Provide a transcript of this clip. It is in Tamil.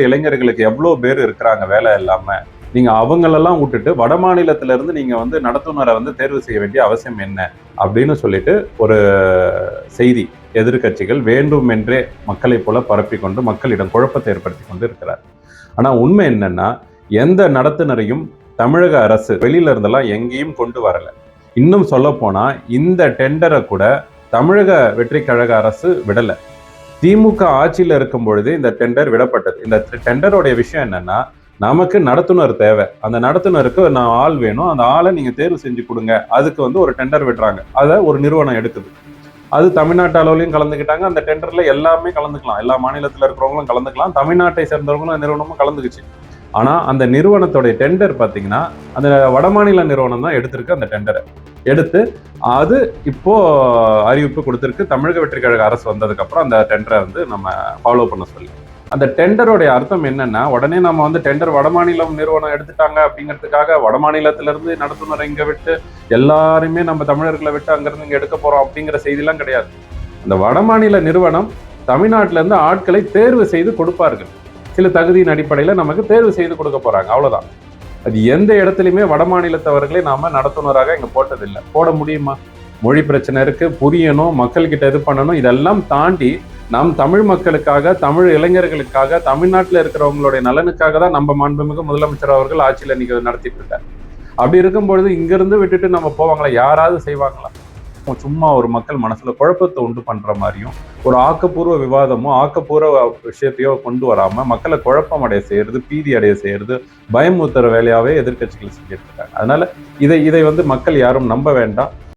இளைஞர்களுக்கு எவ்வளவு பேர் இருக்கிறாங்க வேலை இல்லாம. நீங்க அவங்களெல்லாம் விட்டுட்டு வட மாநிலத்தில இருந்து நீங்க நடத்துனரை தேர்வு செய்ய வேண்டிய அவசியம் என்ன அப்படின்னு சொல்லிட்டு ஒரு செய்தி எதிர்க்கட்சிகள் வேண்டுமென்றே மக்களை போல பரப்பிக்கொண்டு மக்களிடம் குழப்பத்தை ஏற்படுத்தி கொண்டு இருக்கிறார். ஆனா உண்மை என்னன்னா, எந்த நடத்துனரையும் தமிழக அரசு வெளியில இருந்தெல்லாம் எங்கேயும் கொண்டு வரல. இன்னும் சொல்ல போனா இந்த டெண்டரை கூட தமிழக வெற்றி கழக அரசு விடல. திமுக ஆட்சியில் இருக்கும் பொழுது இந்த டெண்டர் விடப்பட்டது. இந்த டெண்டருடைய விஷயம் என்னன்னா, நமக்கு நடத்துனர் தேவை, அந்த நடத்துனருக்கு நான் ஆள் வேணும், அந்த ஆளை நீங்க தேர்வு செஞ்சு கொடுங்க, அதுக்கு ஒரு டெண்டர் விடுறாங்க. அதை ஒரு நிறுவனம் எடுக்குது. அது தமிழ்நாட்டு அளவுலையும் கலந்துக்கிட்டாங்க. அந்த டெண்டர்ல எல்லாமே கலந்துக்கலாம், எல்லா மாநிலத்தில் இருக்கிறவங்களும் கலந்துக்கலாம், தமிழ்நாட்டை சேர்ந்தவங்களும் நிறுவனமும் கலந்துக்குச்சு. ஆனா அந்த நிறுவனத்துடைய டெண்டர் பாத்தீங்கன்னா அந்த வடமாநில நிறுவனம் தான் எடுத்திருக்கு. அந்த டெண்டரை எடுத்து அது இப்போ அறிவிப்பு கொடுத்திருக்கு. தமிழக வெற்றி கழக அரசு வந்ததுக்கு அப்புறம் அந்த டெண்டரை நம்ம ஃபாலோ பண்ண சொல்லி. அந்த டெண்டருடைய அர்த்தம் என்னன்னா, உடனே நம்ம டெண்டர் வடமாநிலம் நிறுவனம் எடுத்துட்டாங்க அப்படிங்கிறதுக்காக வடமாநிலத்திலிருந்து நடத்துனரை இங்க விட்டு எல்லாருமே நம்ம தமிழர்களை விட்டு அங்கிருந்து இங்க எடுக்க போறோம் அப்படிங்கிற செய்திலாம் கிடையாது. அந்த வடமாநில நிறுவனம் தமிழ்நாட்டில இருந்து ஆட்களை தேர்வு செய்து கொடுப்பார்கள். சில தகுதியின் அடிப்படையில் நமக்கு தேர்வு செய்து கொடுக்க போறாங்க, அவ்வளவுதான். அது எந்த இடத்துலையுமே வட மாநிலத்தவர்களை நாம நடத்துனராக இங்க போட்டதில்லை. போட முடியுமா? மொழி பிரச்சனை இருக்கு, புரியணும், மக்கள் கிட்ட இது பண்ணணும். இதெல்லாம் தாண்டி நாம் தமிழ் மக்களுக்காக, தமிழ் இளைஞர்களுக்காக, தமிழ்நாட்டில் இருக்கிறவங்களுடைய நலனுக்காக தான் நம்ம மாண்புமிகு முதலமைச்சர் அவர்கள் ஆட்சியில் இன்னைக்கு நடத்திட்டு இருக்காரு. அப்படி இருக்கும்பொழுது இங்கிருந்து விட்டுட்டு நம்ம போவாங்களா? யாராவது செய்வாங்களா? சும்மா ஒரு மக்கள் மனசுல குழப்பத்தை உண்டு பண்ற மாதிரியும் ஒரு ஆக்கப்பூர்வ விவாதமோ ஆக்கப்பூர்வ விஷயத்தையோ கொண்டு வராம மக்களை குழப்பம் அடைய செய்யறது, பீதி அடைய செய்யறது, பயமுறுத்துற வேலையாவே எதிர்கட்சிகள் செஞ்சிட்டு இருக்காங்க. அதனால இதை மக்கள் யாரும் நம்ப வேண்டாம்.